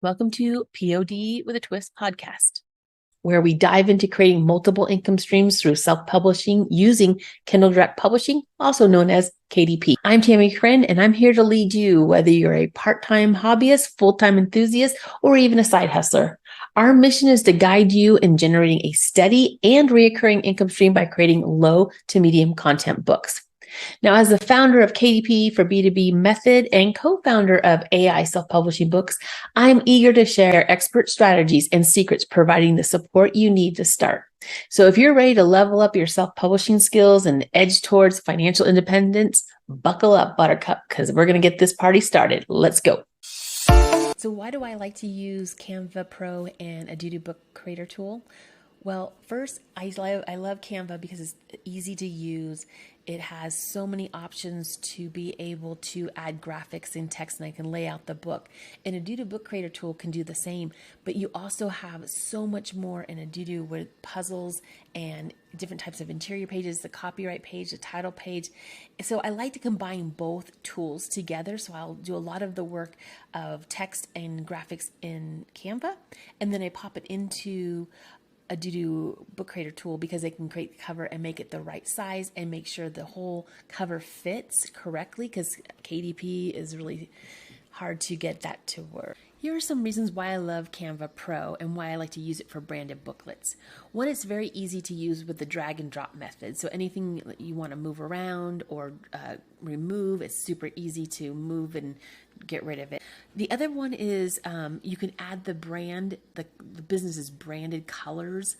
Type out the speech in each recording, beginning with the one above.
Welcome to POD with a Twist podcast, where we dive into creating multiple income streams through self-publishing using Kindle Direct Publishing, also known as KDP. I'm Tammy Kren, and I'm here to lead you, whether you're a part-time hobbyist, full-time enthusiast, or even a side hustler. Our mission is to guide you in generating a steady and reoccurring income stream by creating low to medium content books. Now, as the founder of KDP for B2B Method and co-founder of AI Self-Publishing Books, I'm eager to share expert strategies and secrets, providing the support you need to start. So if you're ready to level up your self-publishing skills and edge towards financial independence, buckle up, Buttercup, because we're going to get this party started. Let's go. So why do I like to use Canva Pro and Aududu Book Creator Tool? Well, first, I love Canva because it's easy to use. It has so many options to be able to add graphics and text, and I can lay out the book. And Aududu Book Creator Tool can do the same, but you also have so much more in Aududu with puzzles and different types of interior pages, the copyright page, the title page. So I like to combine both tools together. So I'll do a lot of the work of text and graphics in Canva, and then I pop it into Aududu Book Creator Tool because they can create the cover and make it the right size and make sure the whole cover fits correctly, because KDP is really hard to get that to work. Here are some reasons why I love Canva Pro and why I like to use it for branded booklets. One, it's very easy to use with the drag and drop method. So anything that you want to move around or remove, it's super easy to move and get rid of it. The other one is you can add the brand, the business's branded colors,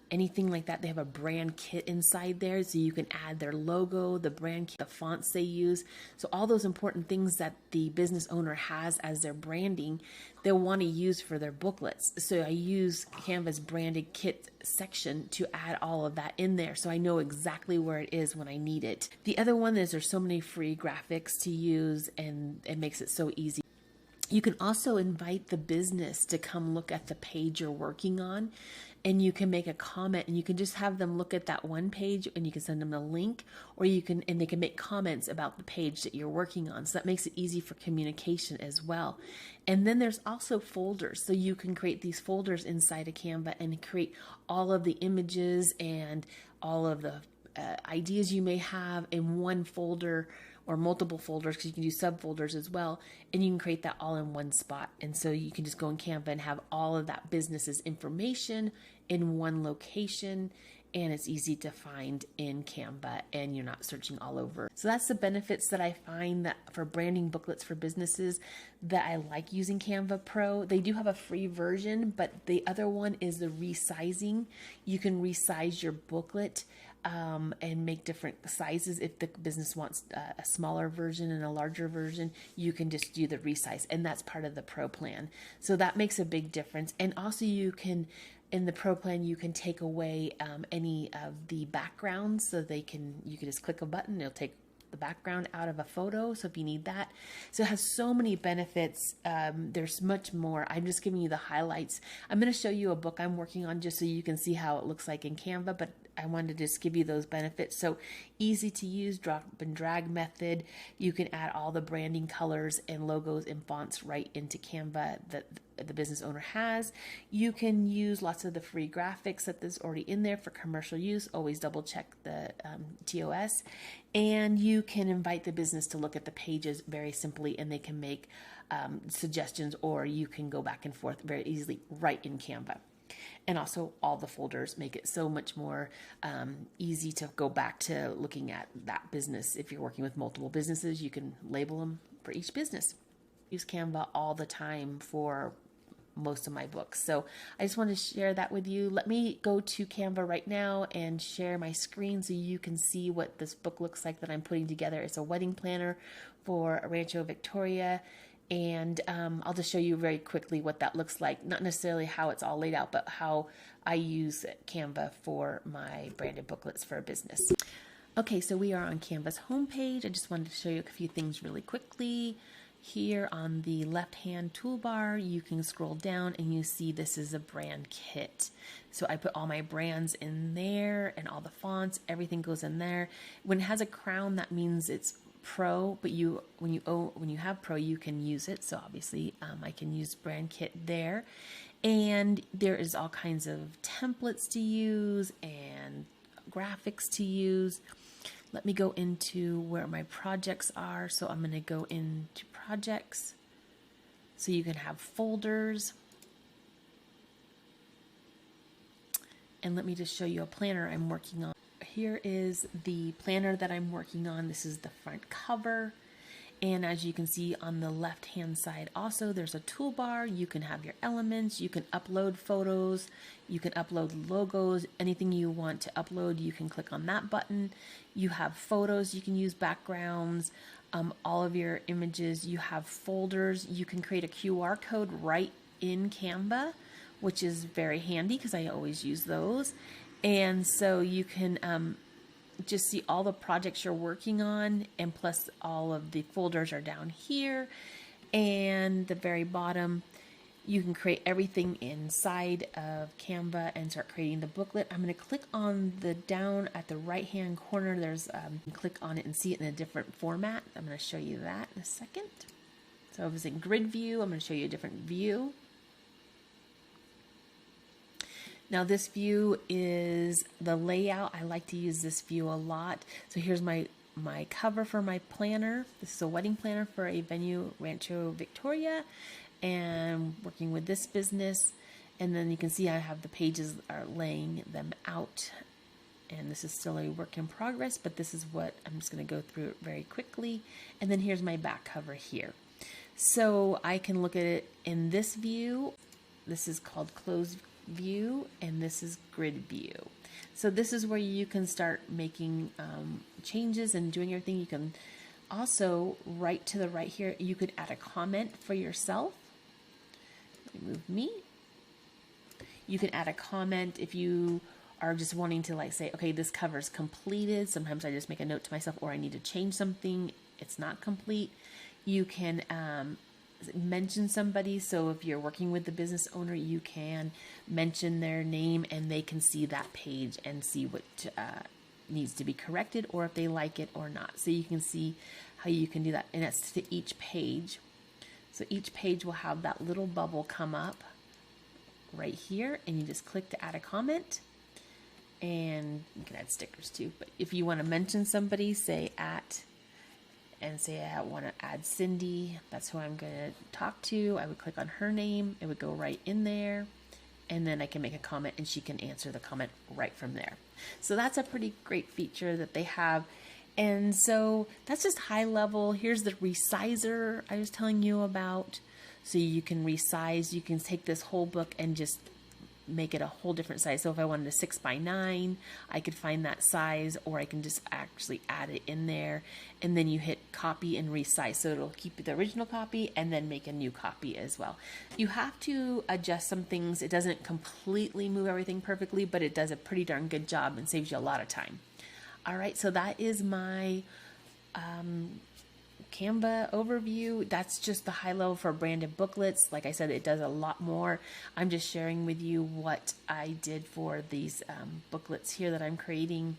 anything like that. They have a brand kit inside there, so you can add their logo, the brand kit, the fonts they use. So all those important things that the business owner has as their branding, they'll want to use for their booklets. So I use Canva's branded kit section to add all of that in there, so I know exactly where it is when I need it. The other one is there's so many free graphics to use, and it makes it so easy. You can also invite the business to come look at the page you're working on, and you can make a comment, and you can just have them look at that one page, and you can send them a link, or you can, and they can make comments about the page that you're working on. So that makes it easy for communication as well. And then there's also folders. So you can create these folders inside of Canva and create all of the images and all of the ideas you may have in one folder, or multiple folders, because you can do subfolders as well, and you can create that all in one spot. And so you can just go in Canva and have all of that business's information in one location, and it's easy to find in Canva, and you're not searching all over. So that's the benefits that I find that for branding booklets for businesses that I like using Canva Pro. They do have a free version, but the other one is the resizing. You can resize your booklet and make different sizes. If the business wants a smaller version and a larger version, you can just do the resize, and that's part of the Pro plan. So that makes a big difference. And also you can, in the Pro plan, you can take away any of the backgrounds, so you can just click a button, it'll take the background out of a photo, so if you need that. So it has so many benefits. There's much more. I'm just giving you the highlights. I'm going to show you a book I'm working on just so you can see how it looks like in Canva, but I wanted to just give you those benefits. So easy to use, drop and drag method. You can add all the branding colors and logos and fonts right into Canva that the business owner has. You can use lots of the free graphics that is already in there for commercial use. Always double check the TOS. And you can invite the business to look at the pages very simply, and they can make suggestions, or you can go back and forth very easily right in Canva. And also all the folders make it so much more easy to go back to looking at that business. If you're working with multiple businesses, you can label them for each business. I use Canva all the time for most of my books. So I just want to share that with you. Let me go to Canva right now and share my screen so you can see what this book looks like that I'm putting together. It's a wedding planner for Rancho Victoria. And I'll just show you very quickly what that looks like. Not necessarily how it's all laid out, but how I use Canva for my branded booklets for a business. Okay, so we are on Canva's homepage. I just wanted to show you a few things really quickly. Here on the left-hand toolbar, you can scroll down and you see this is a brand kit. So I put all my brands in there and all the fonts, everything goes in there. When it has a crown, that means it's Pro, but when you have Pro, you can use it. So obviously, I can use Brand Kit there, and there is all kinds of templates to use and graphics to use. Let me go into where my projects are. So I'm going to go into projects, so you can have folders. And let me just show you a planner I'm working on. Here is the planner that I'm working on. This is the front cover. And as you can see on the left hand side also, there's a toolbar. You can have your elements, you can upload photos, you can upload logos, anything you want to upload, you can click on that button. You have photos, you can use backgrounds, all of your images. You have folders. You can create a QR code right in Canva, which is very handy because I always use those. And so you can just see all the projects you're working on, and plus all of the folders are down here. And the very bottom, you can create everything inside of Canva and start creating the booklet. I'm going to click on the down at the right hand corner. There's click on it and see it in a different format. I'm going to show you that in a second. So if it's in grid view, I'm going to show you a different view. Now this view is the layout. I like to use this view a lot. So here's my cover for my planner. This is a wedding planner for a venue, Rancho Victoria, and working with this business. And then you can see I have the pages are laying them out. And this is still a work in progress, but this is what I'm just going to go through it very quickly. And then here's my back cover here. So I can look at it in this view. This is called closed view, and this is grid view. So this is where you can start making changes and doing everything. You can also, right to the right here, you could add a comment for yourself. Let me move me. You can add a comment if you are just wanting to, like, say, okay, this cover is completed. Sometimes I just make a note to myself, or I need to change something, it's not complete. You can mention somebody. So if you're working with the business owner, you can mention their name and they can see that page and see what needs to be corrected, or if they like it or not. So you can see how you can do that, and that's to each page. So each page will have that little bubble come up right here, and you just click to add a comment, and you can add stickers too. But if you want to mention somebody, say at, and say I want to add Cindy, that's who I'm going to talk to. I would click on her name, it would go right in there, and then I can make a comment and she can answer the comment right from there. So that's a pretty great feature that they have. And so that's just high level. Here's the resizer I was telling you about. So you can resize, you can take this whole book and just make it a whole different size. So if I wanted a 6x9, I could find that size, or I can just actually add it in there, and then you hit copy and resize. So it'll keep the original copy and then make a new copy as well. You have to adjust some things. It doesn't completely move everything perfectly, but it does a pretty darn good job and saves you a lot of time. All right, so that is my Canva overview. That's just the high level for branded booklets. Like I said, it does a lot more. I'm just sharing with you what I did for these booklets here that I'm creating,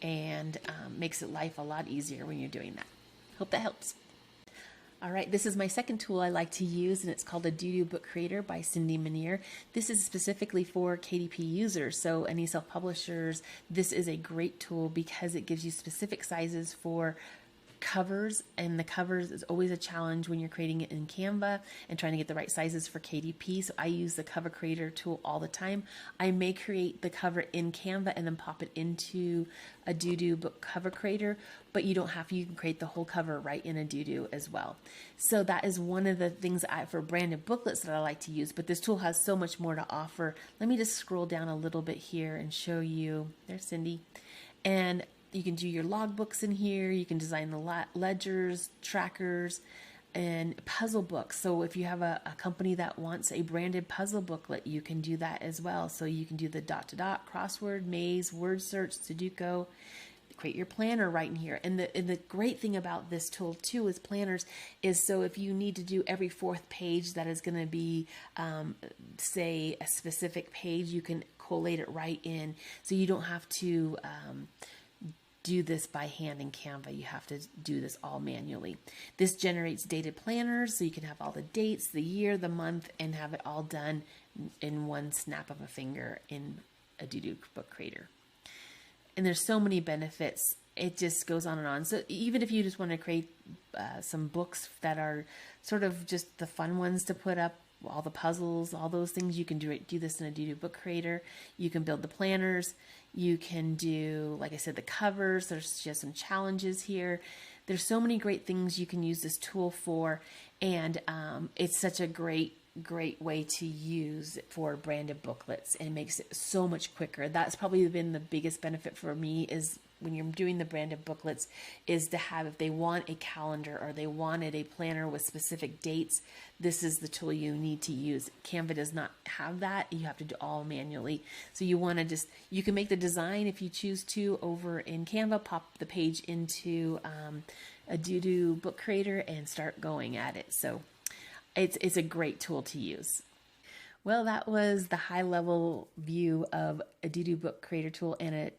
and makes it life a lot easier when you're doing that. Hope that helps. All right, this is my second tool I like to use, and it's called Aududu Book Creator by Cindy Manier. This is specifically for KDP users, so any self-publishers, this is a great tool because it gives you specific sizes for covers, and the covers is always a challenge when you're creating it in Canva and trying to get the right sizes for KDP. So I use the cover creator tool all the time. I may create the cover in Canva and then pop it into Aududu Book Cover Creator, but you don't have to. You can create the whole cover right in Aududu as well. So that is one of the things for branded booklets that I like to use, but this tool has so much more to offer. Let me just scroll down a little bit here and show you. There's Cindy. And you can do your logbooks in here. You can design the ledgers, trackers, and puzzle books. So if you have a company that wants a branded puzzle booklet, you can do that as well. So you can do the dot-to-dot, crossword, maze, word search, Sudoku, create your planner right in here. And the great thing about this tool too is planners is, so if you need to do every fourth page that is going to be, say, a specific page, you can collate it right in. So you don't have to do this by hand in Canva. You have to do this all manually. This generates dated planners, so you can have all the dates, the year, the month, and have it all done in one snap of a finger in Aududu Book Creator. And there's so many benefits. It just goes on and on. So even if you just want to create some books that are sort of just the fun ones to put up, all the puzzles, all those things, you can do this in Aududu Book Creator. You can build the planners. You can do, like I said, the covers. There's just some challenges here. There's so many great things you can use this tool for, and it's such a great way to use for branded booklets, and it makes it so much quicker. That's probably been the biggest benefit for me, is when you're doing the branded booklets, is to have, if they want a calendar or they wanted a planner with specific dates, this is the tool you need to use. Canva does not have that. You have to do all manually. So you want to you can make the design if you choose to over in Canva, pop the page into Aududu Book Creator and start going at it. So it's a great tool to use. Well, that was the high level view of Aududu Book Creator tool, and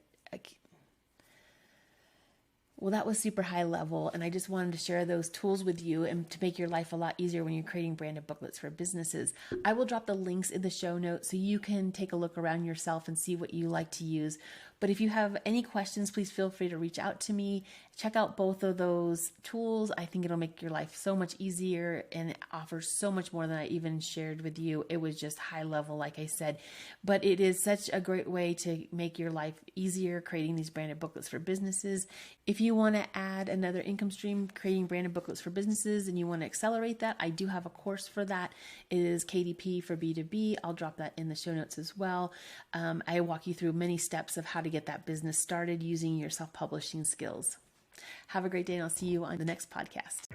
well, that was super high level, and I just wanted to share those tools with you and to make your life a lot easier when you're creating branded booklets for businesses. I will drop the links in the show notes so you can take a look around yourself and see what you like to use. But if you have any questions, please feel free to reach out to me. Check out both of those tools. I think it'll make your life so much easier, and it offers so much more than I even shared with you. It was just high level, like I said, but it is such a great way to make your life easier creating these branded booklets for businesses. If you want to add another income stream, creating branded booklets for businesses, and you want to accelerate that, I do have a course for that. It is KDP for B2B. I'll drop that in the show notes as well. I walk you through many steps of how to get that business started using your self-publishing skills. Have a great day, and I'll see you on the next podcast.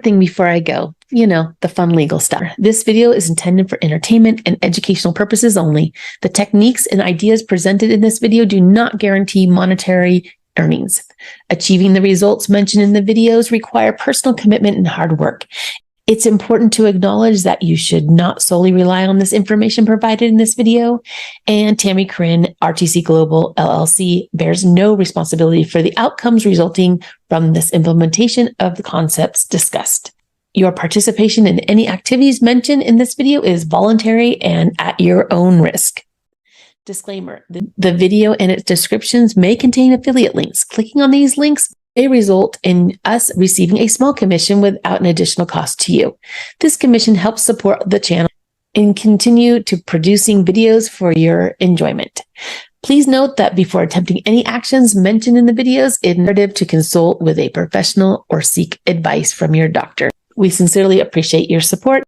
Thing before I go, the fun legal stuff. This video is intended for entertainment and educational purposes only. The techniques and ideas presented in this video do not guarantee monetary earnings. Achieving the results mentioned in the videos require personal commitment and hard work. It's important to acknowledge that you should not solely rely on this information provided in this video, and Tammy Corinne, RTC Global LLC, bears no responsibility for the outcomes resulting from this implementation of the concepts discussed. Your participation in any activities mentioned in this video is voluntary and at your own risk. Disclaimer: the video and its descriptions may contain affiliate links. Clicking on these links may result in us receiving a small commission without an additional cost to you. This commission helps support the channel and continue to producing videos for your enjoyment. Please note that before attempting any actions mentioned in the videos, it's imperative to consult with a professional or seek advice from your doctor. We sincerely appreciate your support.